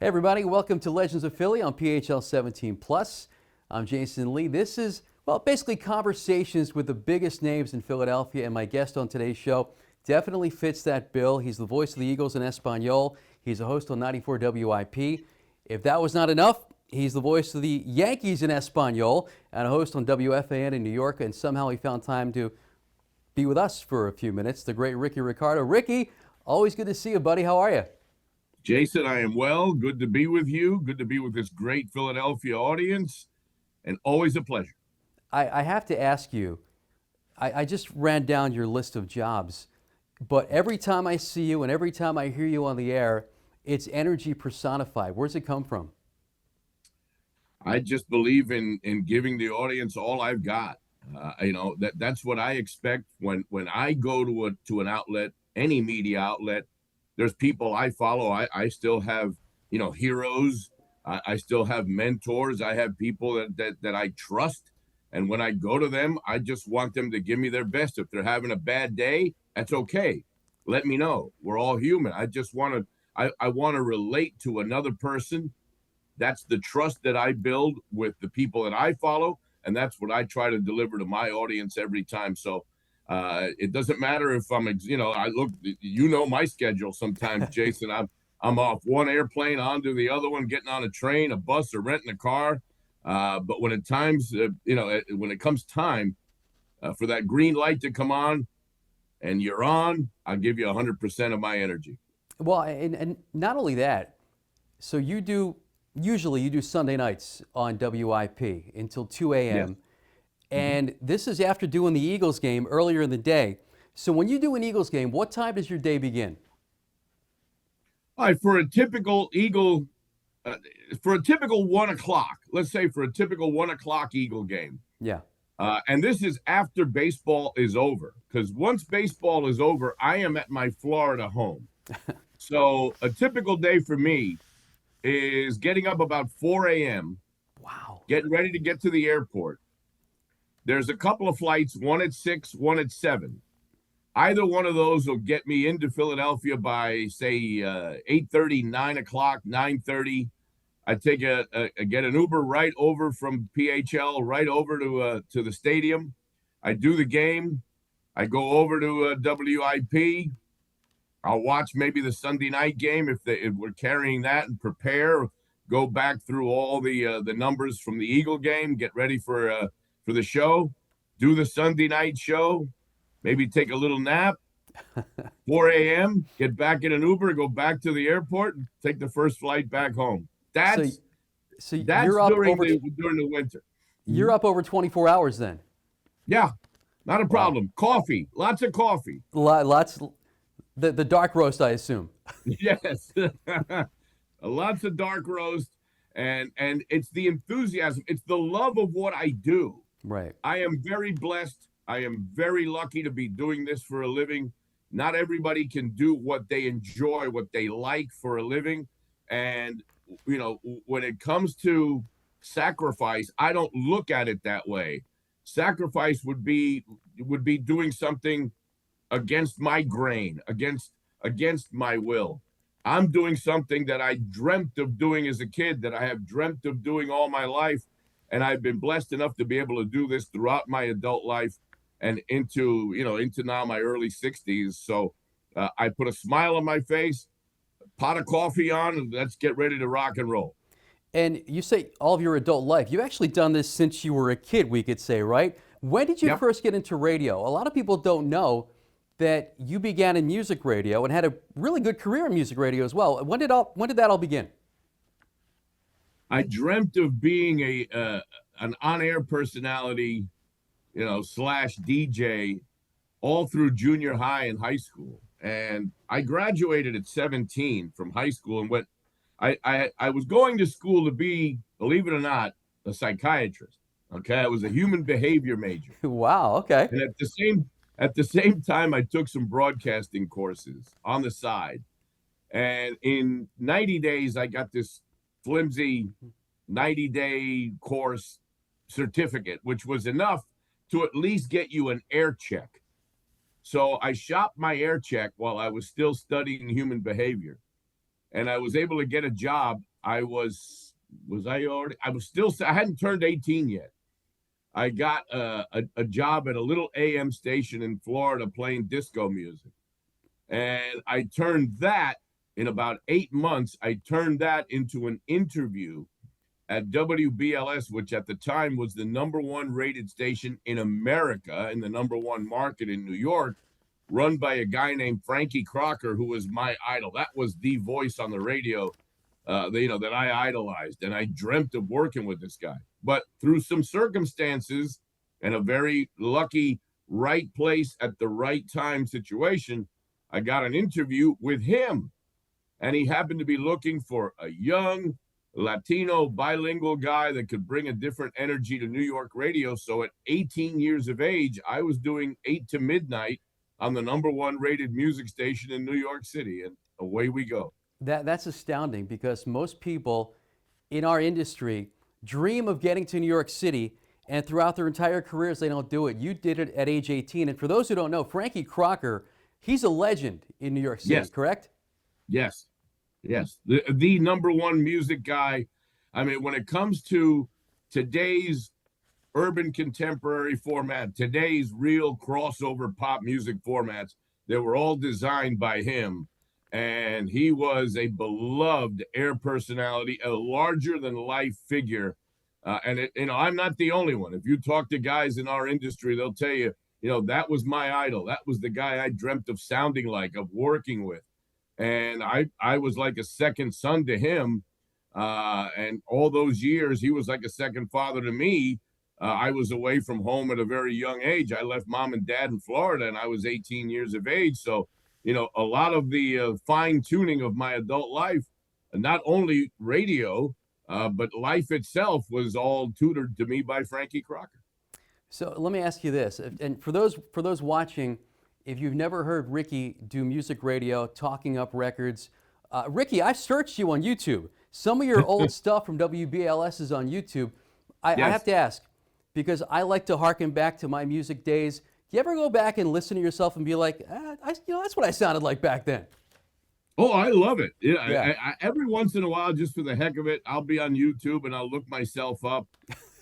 Hey everybody, welcome to Legends of Philly on PHL 17 Plus. I'm Jason Lee. This is, well, basically conversations with the biggest names in Philadelphia, and my guest on today's show definitely fits that bill. He's the voice of the Eagles in Español. He's a host on 94 WIP. If that was not enough, he's the voice of the Yankees in Español and a host on WFAN in New York, and somehow he found time to be with us for a few minutes, the great Rickie Ricardo. Rickie, always good to see you, buddy. How are you? Jason, I am well. Good to be with you. Good to be with this great Philadelphia audience, and always a pleasure. I have to ask you, I just ran down your list of jobs, but every time I see you and every time I hear you on the air, it's energy personified. Where's it come from? I just believe in giving the audience all I've got. That's what I expect when I go to an outlet, any media outlet. There's people I follow. I still have, heroes. I still have mentors. I have people that I trust. And when I go to them, I just want them to give me their best. If they're having a bad day, that's okay. Let me know. We're all human. I just want to, I want to relate to another person. That's the trust that I build with the people that I follow. And that's what I try to deliver to my audience every time. So it doesn't matter if I'm, I look, my schedule sometimes, Jason. I'm off one airplane onto the other one, getting on a train, a bus, or renting a car. But when it comes time for that green light to come on, and you're on, I'll give you 100% of my energy. Well, and not only that, so usually you do Sunday nights on WIP until 2 a.m. Yes. And this is after doing the Eagles game earlier in the day. So when you do an Eagles game, what time does your day begin? All right, for a typical Eagle, for a typical 1 o'clock, let's say for a typical 1 o'clock Eagle game. Yeah. And this is after baseball is over, because once baseball is over, I am at my Florida home. So a typical day for me is getting up about 4 a.m. Wow. Getting ready to get to the airport. There's a couple of flights, one at 6, one at 7. Either one of those will get me into Philadelphia by, say, 8:30, 9 o'clock, 9:30. I take get an Uber right over from PHL right over to the stadium. I do the game. I go over to WIP. I'll watch maybe the Sunday night game if we're carrying that and prepare. Go back through all the numbers from the Eagle game. Get ready for the show. Do the Sunday night show. Maybe take a little nap. 4 a.m. Get back in an Uber. Go back to the airport and take the first flight back home. That's you're up during over, during the winter. You're up over 24 hours then. Yeah, not a problem. Wow. Coffee, lots of coffee. Lots, the dark roast, I assume. Yes, lots of dark roast, and it's the enthusiasm. It's the love of what I do. Right. I am very blessed. I am very lucky to be doing this for a living. Not everybody can do what they enjoy, what they like for a living, and when it comes to sacrifice, I don't look at it that way. Sacrifice would be doing something against my grain, against my will. I'm doing something that I dreamt of doing as a kid, that I have dreamt of doing all my life, and I've been blessed enough to be able to do this throughout my adult life and into now my early 60s. So I put a smile on my face, pot of coffee on, and let's get ready to rock and roll. And you say all of your adult life. You've actually done this since you were a kid, we could say, right? When did you first get into radio? A lot of people don't know that you began in music radio and had a really good career in music radio as well. When did that all begin? I dreamt of being an on-air personality, slash DJ all through junior high and high school. And I graduated at 17 from high school and went, I was going to school to be, believe it or not, a psychiatrist. Okay. I was a human behavior major. Wow. Okay. And at the same time, I took some broadcasting courses on the side. And in 90 days, I got this flimsy 90-day course certificate, which was enough to at least get you an air check. So I shopped my air check while I was still studying human behavior. And I was able to get a job I hadn't turned 18 yet. I got a job at a little AM station in Florida playing disco music. And I turned that in about 8 months. I turned that into an interview at WBLS, which at the time was the #1 rated station in America in the #1 market in New York, run by a guy named Frankie Crocker, who was my idol. That was the voice on the radio, that I idolized, and I dreamt of working with this guy. But through some circumstances and a very lucky right place at the right time situation, I got an interview with him, and he happened to be looking for a young Latino bilingual guy that could bring a different energy to New York radio. So at 18 years of age, I was doing 8 to midnight on the #1 rated music station in New York City, and away we go. That's astounding because most people in our industry dream of getting to New York City, and throughout their entire careers, they don't do it. You did it at age 18. And for those who don't know, Frankie Crocker, he's a legend in New York City, Yes. correct? Yes. Yes. The #1 music guy. I mean, when it comes to today's urban contemporary format, today's real crossover pop music formats, they were all designed by him. And he was a beloved air personality, a larger than life figure. I'm not the only one. If you talk to guys in our industry, they'll tell you, that was my idol. That was the guy I dreamt of sounding like, of working with. And I was like a second son to him. And all those years, he was like a second father to me. I was away from home at a very young age. I left mom and dad in Florida, and I was 18 years of age. So, a lot of the fine tuning of my adult life, not only radio, but life itself, was all tutored to me by Frankie Crocker. So let me ask you this, and for those watching, if you've never heard Rickie do music radio, talking up records, Rickie, I searched you on YouTube. Some of your old stuff from WBLS is on YouTube. I have to ask, because I like to harken back to my music days. Do you ever go back and listen to yourself and be like, that's what I sounded like back then? Oh, I love it. Yeah. I, every once in a while, just for the heck of it, I'll be on YouTube and I'll look myself up,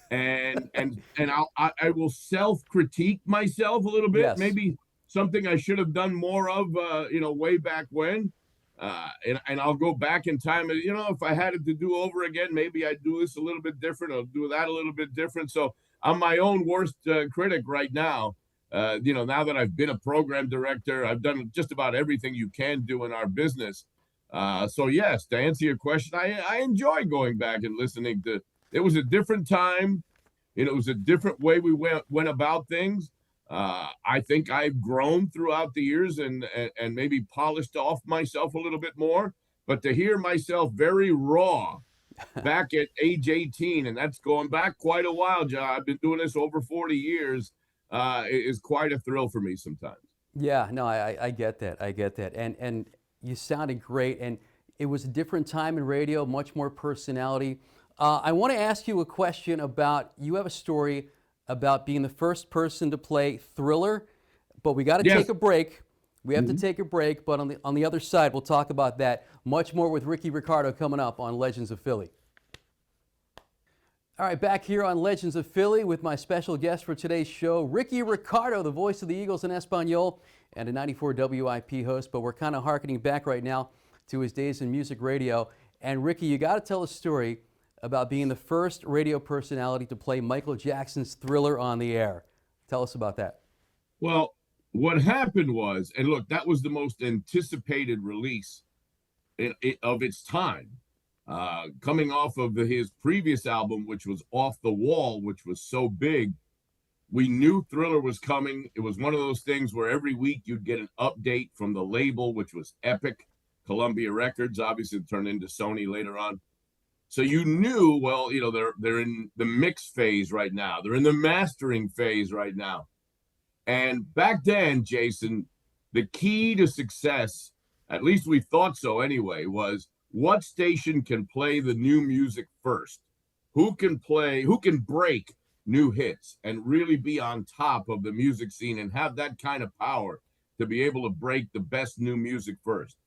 and I will self-critique myself a little bit. Yes. Maybe something I should have done more of, way back when. And I'll go back in time, and if I had it to do over again, maybe I'd do this a little bit different. I'll do that a little bit different. So I'm my own worst critic right now. Now that I've been a program director, I've done just about everything you can do in our business. So yes, to answer your question, I enjoy going back and listening to. It was a different time. It was a different way we went about things. I think I've grown throughout the years and maybe polished off myself a little bit more. But to hear myself very raw back at age 18, and that's going back quite a while, John. I've been doing this over 40 years. Is quite a thrill for me sometimes. Yeah, no, I get that. I get that. And you sounded great. And it was a different time in radio, much more personality. I want to ask you a question about, you have a story about being the first person to play Thriller, but we got to take a break. We have to take a break, but on the other side, we'll talk about that. Much more with Rickie Ricardo coming up on Legends of Philly. All right, back here on Legends of Philly with my special guest for today's show, Rickie Ricardo, the voice of the Eagles in Español and a 94 WIP host, but we're kind of hearkening back right now to his days in music radio. And Rickie, you got to tell a story about being the first radio personality to play Michael Jackson's Thriller on the air. Tell us about that. Well, what happened was, and look, that was the most anticipated release of its time. Coming off of his previous album, which was Off the Wall, which was so big, we knew Thriller was coming. It was one of those things where every week you'd get an update from the label, which was Epic, Columbia Records, obviously turned into Sony later on. So you knew, well, they're in the mix phase right now. They're in the mastering phase right now. And back then, Jason, the key to success, at least we thought so anyway, was what station can play the new music first? Who can break new hits and really be on top of the music scene and have that kind of power to be able to break the best new music first?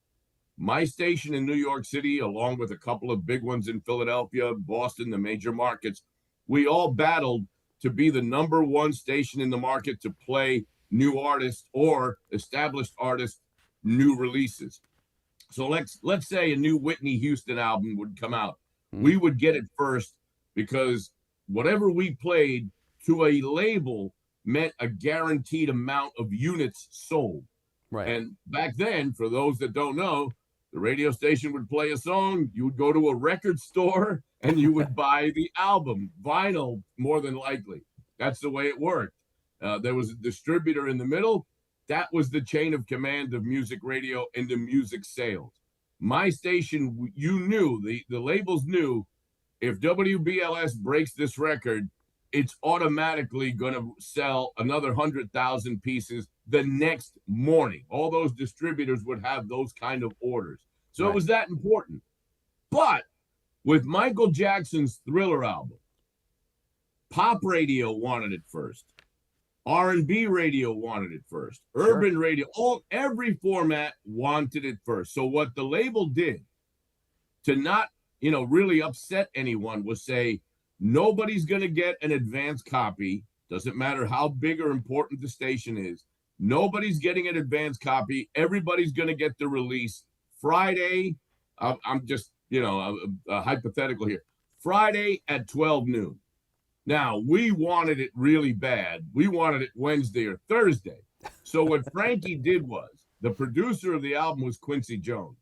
My station in New York City, along with a couple of big ones in Philadelphia, Boston, the major markets, we all battled to be the number one station in the market to play new artists or established artists, new releases. So let's say a new Whitney Houston album would come out. We would get it first because whatever we played to a label meant a guaranteed amount of units sold. Right. And back then, for those that don't know, the radio station would play a song, you would go to a record store and you would buy the album, vinyl more than likely. That's the way it worked. There was a distributor in the middle. That was the chain of command of music radio into music sales. My station, you knew, the labels knew, if WBLS breaks this record, it's automatically going to sell another 100,000 pieces the next morning. All those distributors would have those kind of orders. So It was that important. But with Michael Jackson's Thriller album, pop radio wanted it first. R&B radio wanted it first. Urban radio, every format wanted it first. So what the label did to not, really upset anyone was say, nobody's going to get an advance copy. Doesn't matter how big or important the station is. Nobody's getting an advance copy. Everybody's going to get the release Friday. I'm just, hypothetical here. Friday at 12 noon. Now, we wanted it really bad. We wanted it Wednesday or Thursday. So what Frankie did was, the producer of the album was Quincy Jones.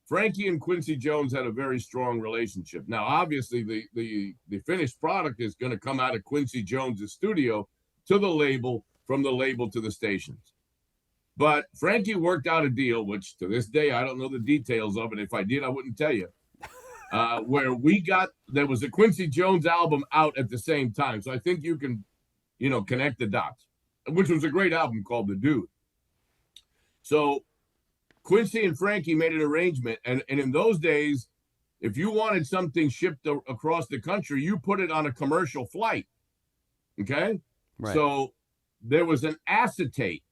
Frankie and Quincy Jones had a very strong relationship. Now, obviously, the finished product is going to come out of Quincy Jones' studio to the label, from the label to the stations. But Frankie worked out a deal, which to this day, I don't know the details of it. If I did, I wouldn't tell you. Where there was a Quincy Jones album out at the same time. So I think you can, connect the dots, which was a great album called The Dude. So Quincy and Frankie made an arrangement. And in those days, if you wanted something shipped across the country, you put it on a commercial flight. Okay. Right. So there was an acetate,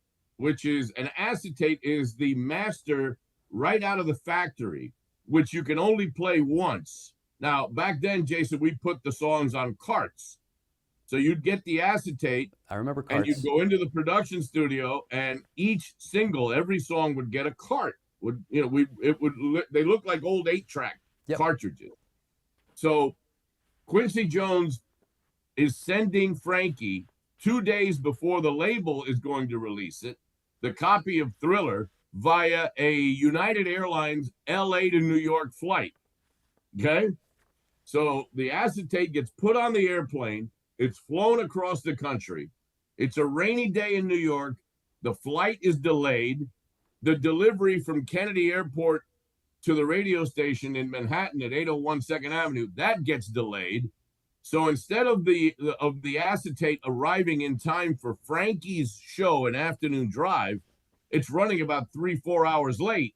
acetate is the master right out of the factory, which you can only play once. Now, back then, Jason, we put the songs on carts. So you'd get the acetate. I remember carts. And you'd go into the production studio, and each single, every song would get a cart. They look like old 8-track cartridges. So Quincy Jones is sending Frankie 2 days before the label is going to release it, the copy of Thriller via a United Airlines LA to New York flight. Okay? So the acetate gets put on the airplane. It's flown across the country. It's a rainy day in New York. The flight is delayed. The delivery from Kennedy Airport to the radio station in Manhattan at 801 2nd Avenue, that gets delayed. So instead of the acetate arriving in time for Frankie's show, an afternoon drive, it's running about 3-4 hours late.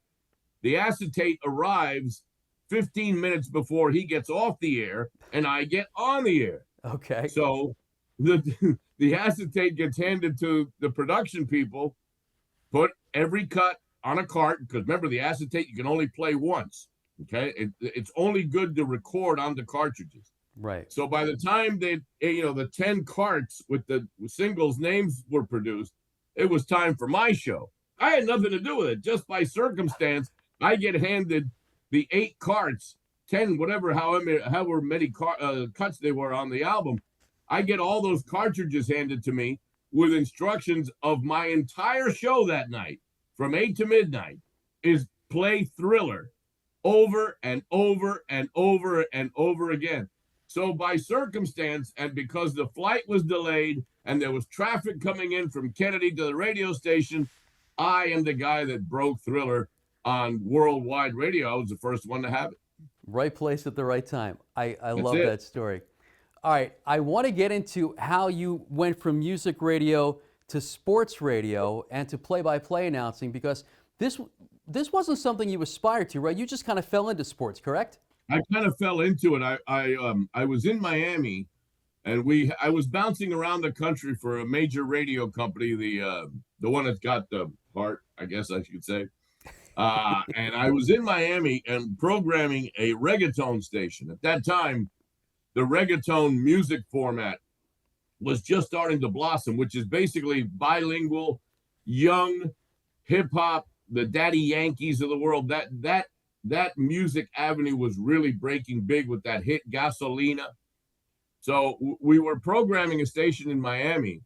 The acetate arrives 15 minutes before he gets off the air, and I get on the air. Okay. So the acetate gets handed to the production people, put every cut on a cart, because remember, the acetate you can only play once. Okay, it's only good to record on the cartridges. Right. So by the time the 10 carts with the singles names were produced, it was time for my show. I had nothing to do with it. Just by circumstance, I get handed the 8 carts, 10, however many cuts they were on the album. I get all those cartridges handed to me with instructions of my entire show that night, from 8 to midnight, is play Thriller over and over and over and over again. So by circumstance, and because the flight was delayed and there was traffic coming in from Kennedy to the radio station, I am the guy that broke Thriller on worldwide radio. I was the first one to have it. Right place at the right time. I love that story. All right, I want to get into how you went from music radio to sports radio and to play-by-play announcing, because this wasn't something you aspired to, right? You just kind of fell into sports, correct? I kind of fell into it. I was in Miami, and I was bouncing around the country for a major radio company, the one that's got the heart, I guess I should say. And I was in Miami and programming a reggaeton station. At that time, the reggaeton music format was just starting to blossom, which is basically bilingual, young hip hop, the Daddy Yankees of the world. That music avenue was really breaking big with that hit Gasolina. So we were programming a station in Miami,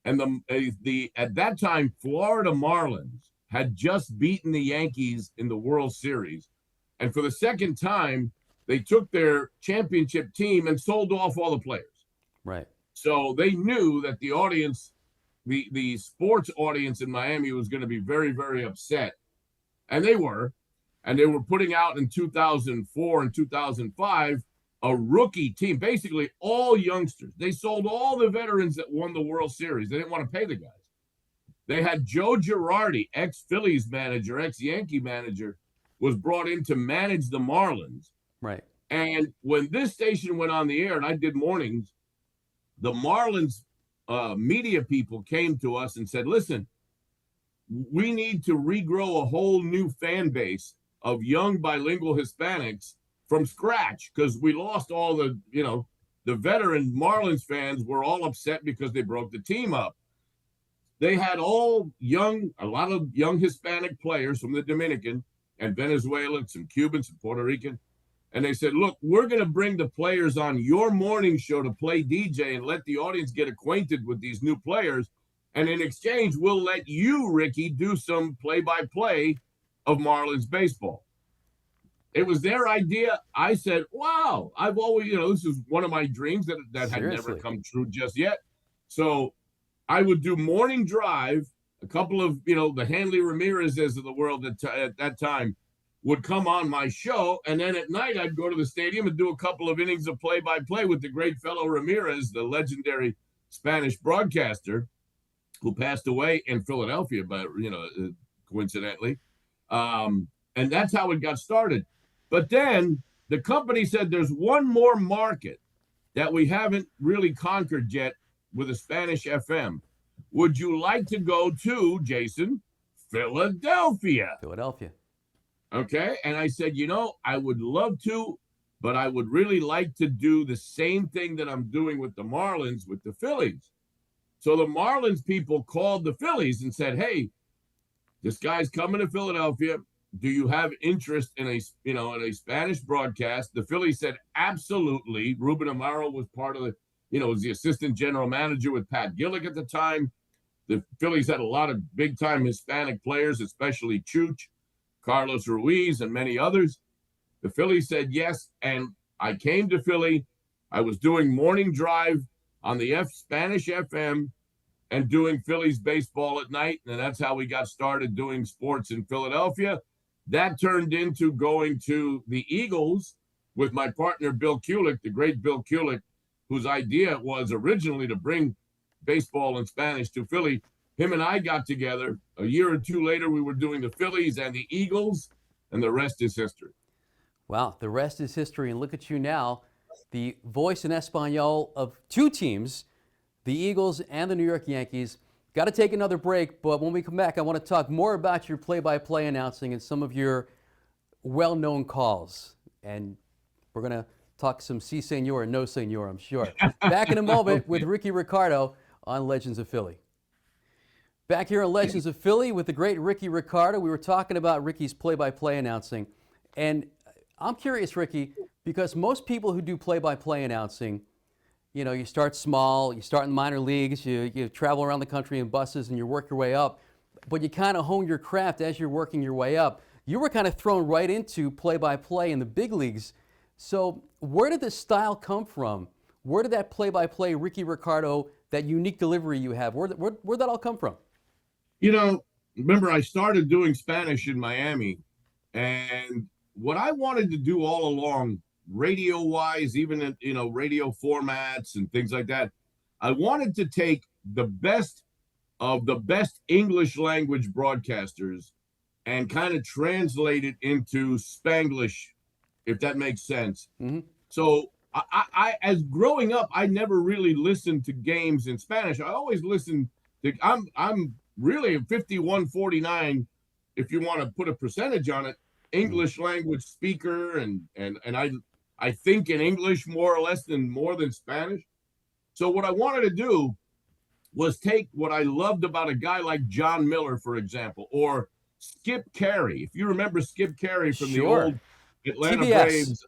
and the at that time Florida Marlins had just beaten the Yankees in the World Series, and for the second time they took their championship team and sold off all the players. Right. So they knew that the audience, the sports audience in Miami was going to be very, very upset. And they were. And they were putting out in 2004 and 2005 a rookie team, basically all youngsters. They sold all the veterans that won the World Series. They didn't want to pay the guys. They had Joe Girardi, ex-Phillies manager, ex-Yankee manager, was brought in to manage the Marlins. Right. And when this station went on the air, and I did mornings, the Marlins media people came to us and said, listen, we need to regrow a whole new fan base of young bilingual Hispanics from scratch, because we lost all the veteran Marlins fans were all upset because they broke the team up. They had a lot of young Hispanic players from the Dominican and Venezuela, some Cubans, some Puerto Rican. And they said, look, we're going to bring the players on your morning show to play DJ and let the audience get acquainted with these new players. And in exchange, we'll let you, Ricky, do some play-by-play of Marlins baseball. It was their idea. I said, wow, I've always, this is one of my dreams that had never come true just yet. So I would do morning drive. A couple of, the Hanley Ramirez's of the world at that time would come on my show. And then at night, I'd go to the stadium and do a couple of innings of play-by-play with the great fellow Ramirez, the legendary Spanish broadcaster who passed away in Philadelphia, but, coincidentally. And that's how it got started. But then the company said there's one more market that we haven't really conquered yet with a Spanish FM. Would you like to go to, Jason, Philadelphia? Philadelphia. Okay. And I said, I would love to, but I would really like to do the same thing that I'm doing with the Marlins, with the Phillies. So the Marlins people called the Phillies and said, hey, this guy's coming to Philadelphia. Do you have interest in a Spanish broadcast? The Phillies said, absolutely. Ruben Amaro was part of was the assistant general manager with Pat Gillick at the time. The Phillies had a lot of big-time Hispanic players, especially Chooch, Carlos Ruiz, and many others. The Phillies said yes, and I came to Philly. I was doing morning drive on the Spanish FM and doing Phillies baseball at night, and that's how we got started doing sports in Philadelphia. That turned into going to the Eagles with my partner, Bill Kulick, the great Bill Kulick, whose idea was originally to bring baseball in Spanish to Philly. Him and I got together. A year or two later, we were doing the Phillies and the Eagles, and the rest is history. Wow, the rest is history. And look at you now, the voice in Español of two teams, the Eagles and the New York Yankees. Got to take another break, but when we come back, I want to talk more about your play-by-play announcing and some of your well-known calls. And we're going to talk some si senor and no senor, I'm sure. Back in a moment with Rickie Ricardo on Legends of Philly. Back here on Legends of Philly with the great Rickie Ricardo. We were talking about Rickie's play-by-play announcing. And I'm curious, Rickie, because most people who do play-by-play announcing, you start small, you start in the minor leagues, you travel around the country in buses and you work your way up, but you kind of hone your craft as you're working your way up. You were kind of thrown right into play-by-play in the big leagues. So where did this style come from? Where did that play-by-play Rickie Ricardo, that unique delivery you have, where'd that all come from? Remember I started doing Spanish in Miami, and what I wanted to do all along, radio-wise, even in, radio formats and things like that, I wanted to take the best of the best English language broadcasters and kind of translate it into Spanglish, if that makes sense. Mm-hmm. So I, as growing up, I never really listened to games in Spanish. I always listened to, I'm really a 51-49 if you want to put a percentage on it, English language speaker, and I think in English more or less than more than Spanish. So what I wanted to do was take what I loved about a guy like John Miller, for example, or Skip Carey. If you remember Skip Carey from the Sure. old Atlanta TBS. Braves,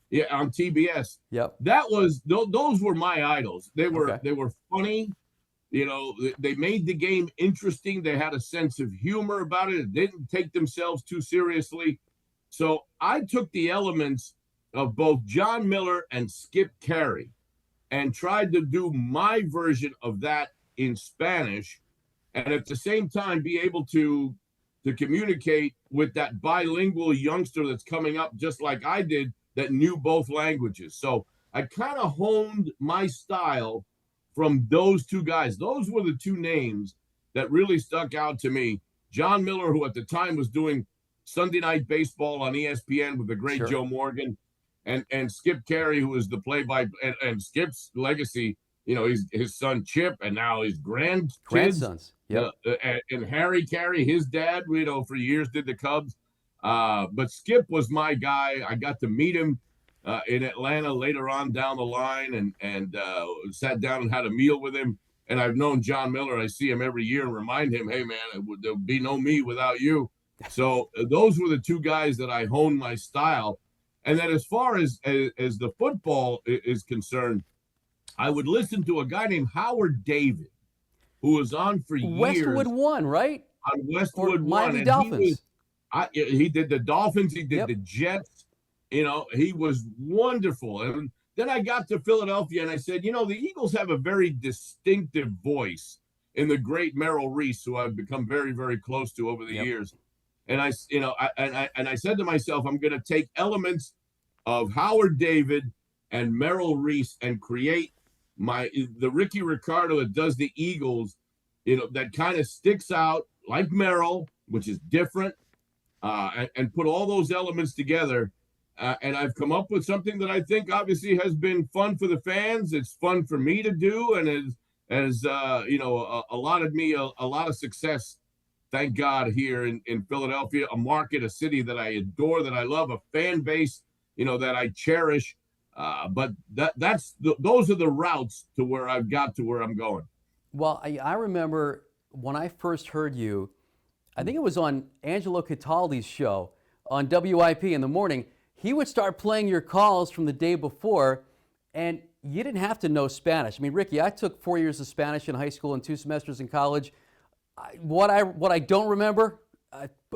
yeah, on TBS. Yep. That was those were my idols. They were Okay. they were funny. You know, they made the game interesting. They had a sense of humor about it. It didn't take themselves too seriously. So I took the elements of both John Miller and Skip Carey and tried to do my version of that in Spanish, and at the same time be able to communicate with that bilingual youngster that's coming up just like I did, that knew both languages. So I kind of honed my style from those two guys. Those were the two names that really stuck out to me. John Miller, who at the time was doing Sunday Night Baseball on ESPN with the great Sure. Joe Morgan, and Skip Carey, who was the and Skip's legacy, you know, his son Chip, and now his Grandsons. Yep. and Harry Carey, his dad, you know, for years did the Cubs. But Skip was my guy. I got to meet him in Atlanta later on down the line, and sat down and had a meal with him. And I've known John Miller. I see him every year and remind him, hey, man, there'll be no me without you. So those were the two guys that I honed my style. And then as far as the football is concerned, I would listen to a guy named Howard David, who was on for years. Westwood One, right? On Westwood Or One. Miami Dolphins. He did the Dolphins. He did Yep. the Jets. You know, he was wonderful. And then I got to Philadelphia and I said, you know, the Eagles have a very distinctive voice in the great Merrill Reese, who I've become very, very close to over the Yep. years. And I said to myself, I'm going to take elements of Howard David and Merrill Reese and create the Rickie Ricardo that does the Eagles, you know, that kind of sticks out like Merrill, which is different, and put all those elements together. And I've come up with something that I think obviously has been fun for the fans. It's fun for me to do, and has you know, allotted me a lot of success. Thank God, here in Philadelphia, a market, a city that I adore, that I love, a fan base, you know, that I cherish. But those are the routes to where I've got to where I'm going. Well, I remember when I first heard you, I think it was on Angelo Cataldi's show on WIP in the morning. He would start playing your calls from the day before, and you didn't have to know Spanish. I mean, Ricky, I took 4 years of Spanish in high school and 2 semesters in college. What I don't remember,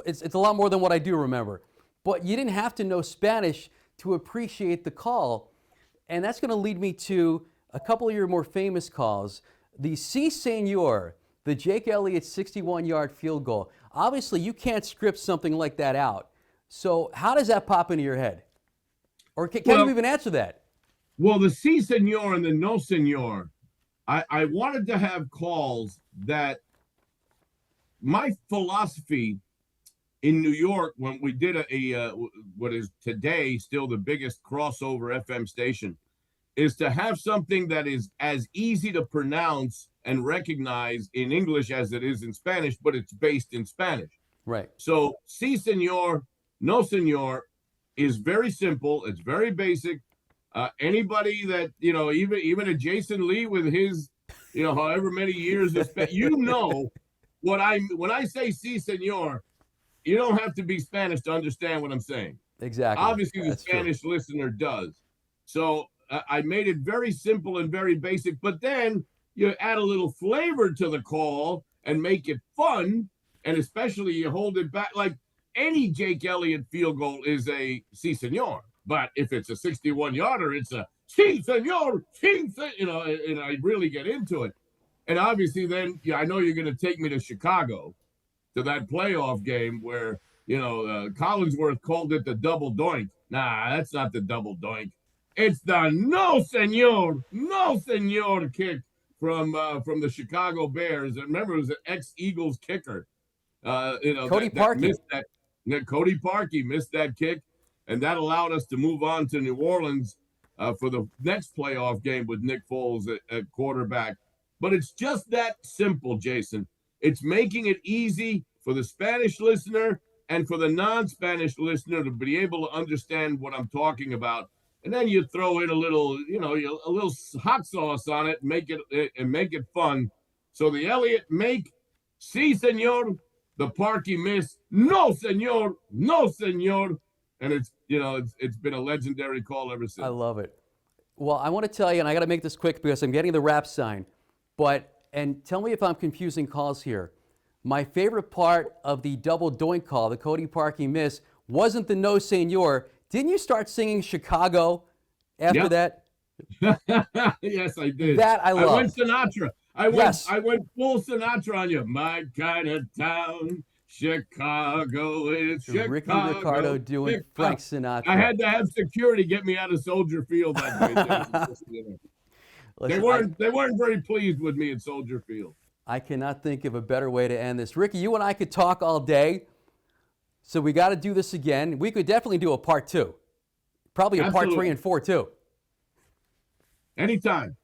it's a lot more than what I do remember. But you didn't have to know Spanish to appreciate the call. And that's going to lead me to a couple of your more famous calls. The Si Senor, the Jake Elliott 61-yard field goal. Obviously, you can't script something like that out. So how does that pop into your head? Or can you even answer that? Well, the Si Senor and the No Senor, I wanted to have calls that my philosophy in New York, when we did what is today still the biggest crossover FM station, is to have something that is as easy to pronounce and recognize in English as it is in Spanish, but it's based in Spanish. Right. So, Si Senor, No Senor is very simple. It's very basic. Anybody that, you know, even a Jason Lee with his, you know, however many years of you know when I say Si Senor, you don't have to be Spanish to understand what I'm saying. Exactly. Obviously, the That's Spanish true. listener does. So I made it very simple and very basic, but then you add a little flavor to the call and make it fun, and especially you hold it back. Like any Jake Elliott field goal is a Si Senor, but if it's a 61-yarder, it's a Si Senor, you know, and I really get into it. And obviously then, I know you're going to take me to Chicago, to that playoff game where, you know, Collinsworth called it the double doink. Nah, that's not the double doink. It's the No Senor kick from the Chicago Bears. And remember, it was an ex-Eagles kicker. You know, Cody that missed Parkey. that. Cody Parkey missed that kick, and that allowed us to move on to New Orleans for the next playoff game with Nick Foles at quarterback. But it's just that simple, Jason. It's making it easy for the Spanish listener and for the non-Spanish listener to be able to understand what I'm talking about. And then you throw in a little, a little hot sauce on it, make it fun. So the Elliott make, si senor, the Parky miss, no senor, no senor, and it's been a legendary call ever since. I love it. Well, I want to tell you, and I got to make this quick because I'm getting the rap sign, and tell me if I'm confusing calls here. My favorite part of the double doink call, the Cody Parkey miss, wasn't the no senor. Didn't you start singing Chicago after that? Yes, I did. That I love. I went Sinatra. I went full Sinatra on you. My kind of town, Chicago is Chicago. Rickie Ricardo doing Chicago. Frank Sinatra. I had to have security get me out of Soldier Field that day. Listen, they weren't very pleased with me at Soldier Field. I cannot think of a better way to end this. Rickie, you and I could talk all day, so we got to do this again. We could definitely do a part 2. Probably a part 3 and 4 too. Anytime.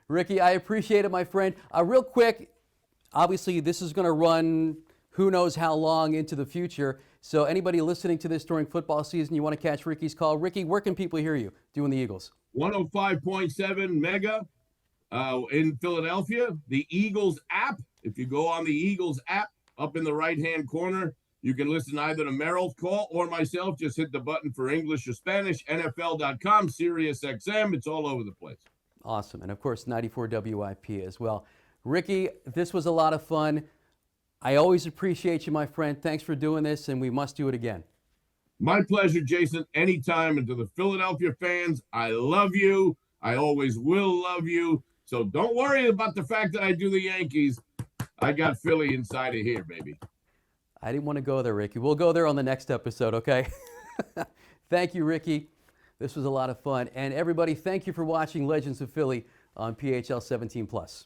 Rickie, I appreciate it, my friend. Real quick, obviously this is going to run who knows how long into the future. So anybody listening to this during football season, you want to catch Rickie's call. Rickie, where can people hear you doing the Eagles? 105.7 mega in Philadelphia. The Eagles app. If you go on the Eagles app up in the right-hand corner, you can listen either to Merrill's call or myself. Just hit the button for English or Spanish, NFL.com, Sirius XM. It's all over the place. Awesome. And, of course, 94 WIP as well. Rickie, this was a lot of fun. I always appreciate you, my friend. Thanks for doing this, and we must do it again. My pleasure, Jason. Anytime. And to the Philadelphia fans, I love you. I always will love you. So don't worry about the fact that I do the Yankees. I got Philly inside of here, baby. I didn't want to go there, Rickie. We'll go there on the next episode, okay? Thank you, Rickie. This was a lot of fun. And everybody, thank you for watching Legends of Philly on PHL 17+.